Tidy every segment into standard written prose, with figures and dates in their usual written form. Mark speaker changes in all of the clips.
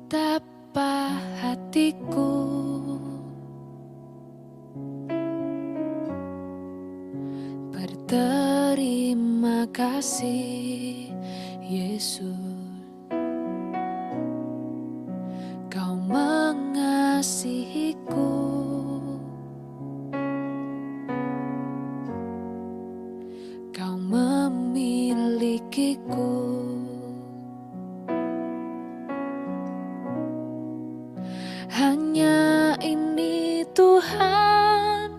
Speaker 1: Betapa hatiku berterima kasih, Yesus. Kau mengasihiku, Kau memilikiku. Hanya ini Tuhan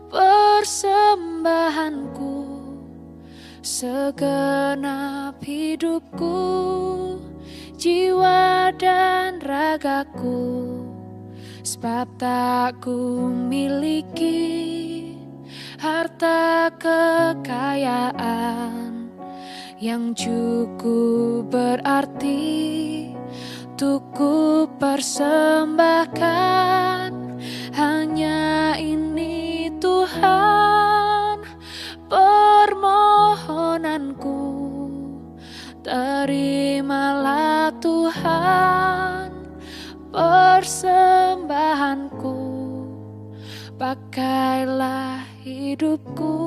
Speaker 1: persembahanku, segenap hidupku, jiwa dan ragaku. Sebab tak ku miliki harta kekayaan yang cukup berarti untuk ku persembahkan. Hanya ini Tuhan permohonanku, terimalah Tuhan persembahanku. Pakailah hidupku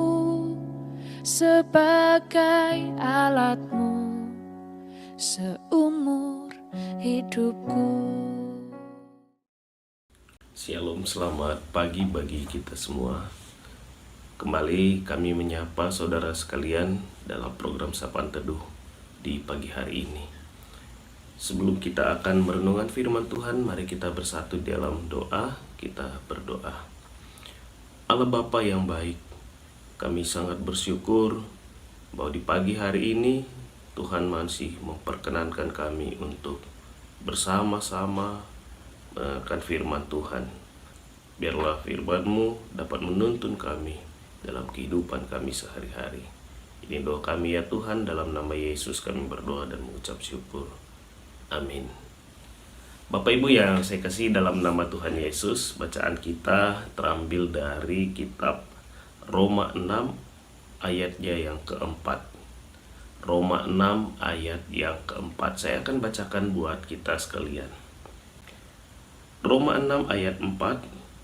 Speaker 1: sebagai alatmu seumur hidupku.
Speaker 2: Shalom, selamat pagi bagi kita semua. Kembali kami menyapa saudara sekalian dalam program Sapaan Teduh di pagi hari ini. Sebelum kita akan merenungkan firman Tuhan, mari kita bersatu dalam doa. Kita berdoa. Allah Bapa yang baik, kami sangat bersyukur bahwa di pagi hari ini Tuhan masih memperkenankan kami untuk bersama-sama mendengarkan firman Tuhan. Biarlah firman-Mu dapat menuntun kami dalam kehidupan kami sehari-hari. Ini doa kami ya Tuhan, dalam nama Yesus kami berdoa dan mengucap syukur. Amin. Bapak Ibu yang saya kasih dalam nama Tuhan Yesus, bacaan kita terambil dari kitab Roma 6 ayatnya yang keempat. Roma 6 ayat yang keempat. Saya akan bacakan buat kita sekalian. Roma 6 ayat 4,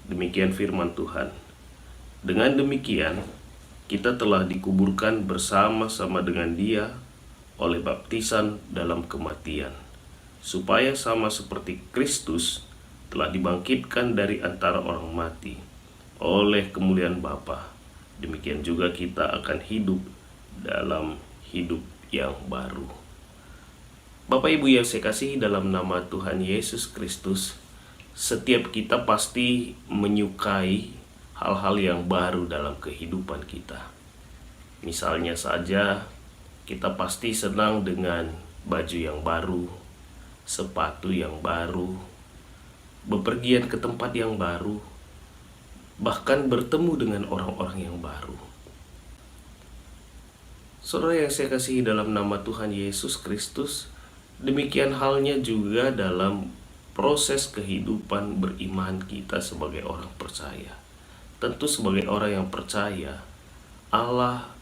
Speaker 2: demikian firman Tuhan. Dengan demikian, kita telah dikuburkan bersama-sama dengan Dia oleh baptisan dalam kematian, supaya sama seperti Kristus telah dibangkitkan dari antara orang mati oleh kemuliaan Bapa, demikian juga kita akan hidup dalam hidup yang baru. Bapak Ibu yang saya kasih dalam nama Tuhan Yesus Kristus, setiap kita pasti menyukai hal-hal yang baru dalam kehidupan kita. Misalnya saja, kita pasti senang dengan baju yang baru, sepatu yang baru, bepergian ke tempat yang baru, bahkan bertemu dengan orang-orang yang baru. Saudara yang saya kasihi dalam nama Tuhan Yesus Kristus, demikian halnya juga dalam proses kehidupan beriman kita sebagai orang percaya. Tentu sebagai orang yang percaya, Allah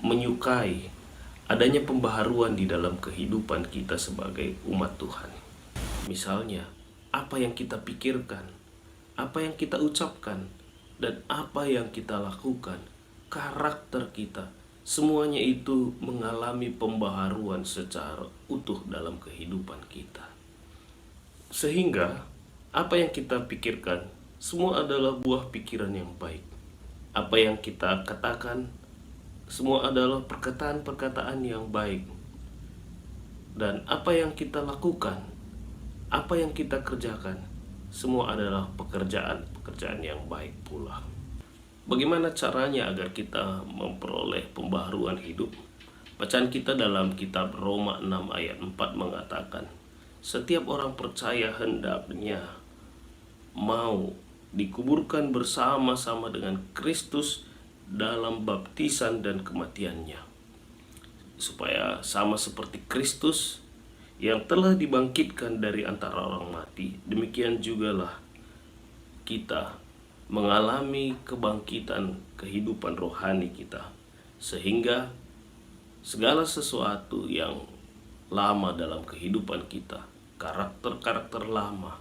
Speaker 2: menyukai adanya pembaharuan di dalam kehidupan kita sebagai umat Tuhan. Misalnya, apa yang kita pikirkan, apa yang kita ucapkan, dan apa yang kita lakukan, karakter kita, semuanya itu mengalami pembaharuan secara utuh dalam kehidupan kita. Sehingga apa yang kita pikirkan semua adalah buah pikiran yang baik. Apa yang kita katakan semua adalah perkataan-perkataan yang baik. Dan apa yang kita lakukan, apa yang kita kerjakan, semua adalah pekerjaan-pekerjaan yang baik pula. Bagaimana caranya agar kita memperoleh pembaharuan hidup? Bacaan kita dalam kitab Roma 6 ayat 4 mengatakan, setiap orang percaya hendaknya mau dikuburkan bersama-sama dengan Kristus dalam baptisan dan kematiannya, supaya sama seperti Kristus yang telah dibangkitkan dari antara orang mati, demikian jugalah kita mengalami kebangkitan kehidupan rohani kita, sehingga segala sesuatu yang lama dalam kehidupan kita karakter-karakter lama,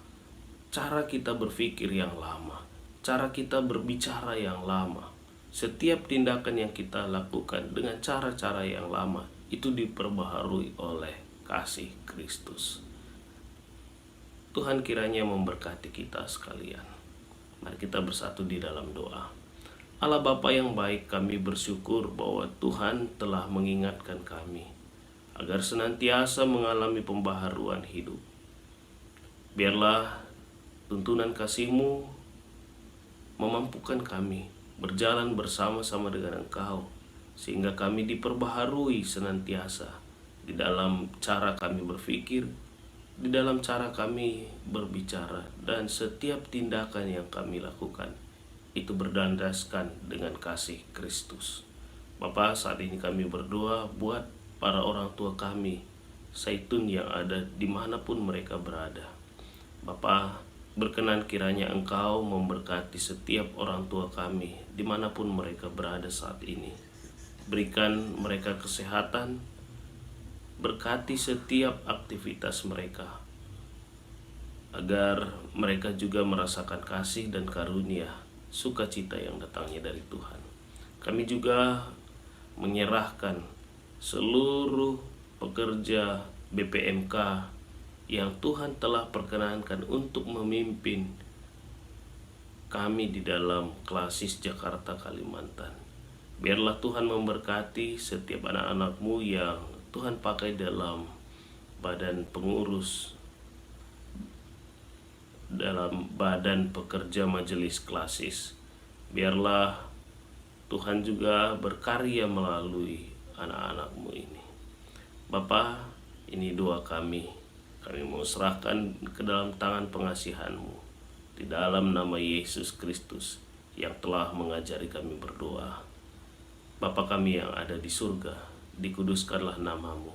Speaker 2: cara kita berpikir yang lama, cara kita berbicara yang lama, setiap tindakan yang kita lakukan dengan cara-cara yang lama itu diperbaharui oleh kasih Kristus. Tuhan kiranya memberkati kita sekalian. Mari kita bersatu di dalam doa. Allah Bapa yang baik, kami bersyukur bahwa Tuhan telah mengingatkan kami agar senantiasa mengalami pembaharuan hidup. Biarlah tuntunan kasih-Mu memampukan kami berjalan bersama-sama dengan Engkau, sehingga kami diperbaharui senantiasa di dalam cara kami berpikir, di dalam cara kami berbicara, dan setiap tindakan yang kami lakukan itu berdasarkan dengan kasih Kristus. Bapa, saat ini kami berdoa buat para orang tua kami, Zaitun yang ada dimanapun mereka berada. Bapa, berkenan kiranya Engkau memberkati setiap orang tua kami dimanapun mereka berada saat ini. Berikan mereka kesehatan, berkati setiap aktivitas mereka, agar mereka juga merasakan kasih dan karunia, sukacita yang datangnya dari Tuhan. Kami juga menyerahkan seluruh pekerja BPMK yang Tuhan telah perkenankan untuk memimpin kami di dalam Klasis Jakarta Kalimantan. Biarlah Tuhan memberkati setiap anak-anak-Mu yang Tuhan pakai dalam badan pengurus, dalam badan pekerja majelis Klasis. Biarlah Tuhan juga berkarya melalui anak-anak-Mu ini. Bapa, ini doa kami. Kami mau serahkan ke dalam tangan pengasihan-Mu, di dalam nama Yesus Kristus yang telah mengajari kami berdoa. Bapa kami yang ada di surga, dikuduskanlah nama-Mu.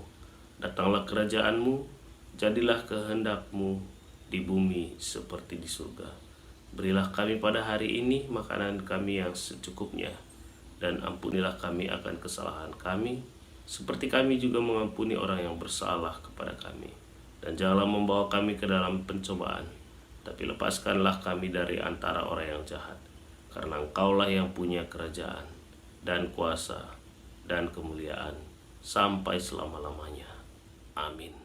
Speaker 2: Datanglah kerajaan-Mu, jadilah kehendak-Mu di bumi seperti di surga. Berilah kami pada hari ini makanan kami yang secukupnya, dan ampunilah kami akan kesalahan kami, seperti kami juga mengampuni orang yang bersalah kepada kami. Dan janganlah membawa kami ke dalam pencobaan, tapi lepaskanlah kami dari antara orang yang jahat. Karena Engkaulah yang punya kerajaan, dan kuasa, dan kemuliaan, sampai selama-lamanya. Amin.